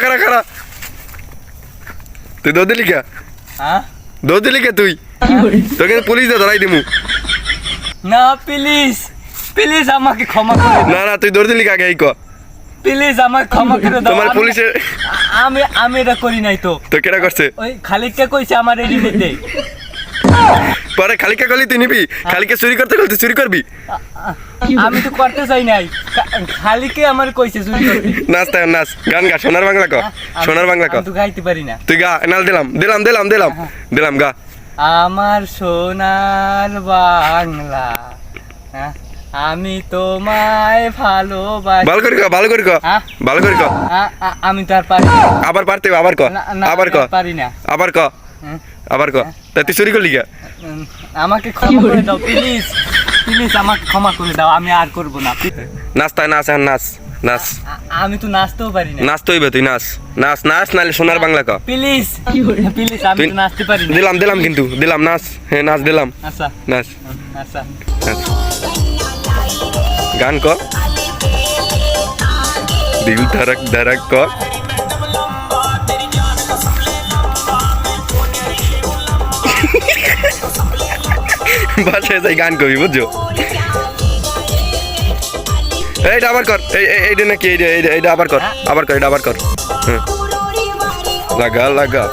খারা তুই দৌড় দিলি কে হ্যাঁ দৌড় দিলি কে তুই তোকে পুলিশ দিয়ে ধরাই দিমু না প্লিজ প্লিজ আমাকে ক্ষমা করে দাও না তুই দৌড় দিলি আগে এই ক প্লিজ আমাকে ক্ষমা করে দাও তোমার পুলিশে আমি এটা করি নাই তো তো কেটা করছে ওই খালিককে কইছে আমার এডি নিতে পরে খালিকা গলি তুই নিবি খালিকে চুরি করতে গেলে তুই চুরি করবি আমি তো করতে চাই নাই খালিকে আমার কইছে চুরি করতে নাচ তাই নাচ গান গা সোনার বাংলা ক সোনার বাংলা ক আমি তো গাইতে পারি না তুই গা নাল দিলাম গা আমার সোনার বাংলা হ্যাঁ, আমি তোমায় ভালোবাসি ভালো করে ক হ্যাঁ? ভালো করে ক আমি তো আর পারি না। আবার পারতে হবে, আবার ক না, আবার ক আমি পারি না আবার ক হ্যাঁ? আবার ক তা তুই চুরি করলি কে আমাকে ক্ষমা করে দাও প্লিজ প্লিজ আমাকে ক্ষমা করে দাও আমি আর করব না নাচ তাই নাচ এখন নাচ নাচ আমি তো নাচতেও পারি না নাচ তো হইবে তুই নাচ নাচ নাচ নালে সোনার বাংলা ক প্লিজ প্লিজ আমি তো নাচতে পারি না দিলাম কিন্তু দিলাম নাচ হ্যাঁ নাচ দিলাম আচ্ছা নাচ আচ্ছা নাচ। গান ক দিল ধরক ধরক ক বাসায় যাই গান কবি বুঝছো এইটা আবার কর এইটা নাকি এইটা আবার কর এটা আবার কর হ্যাঁ লাগা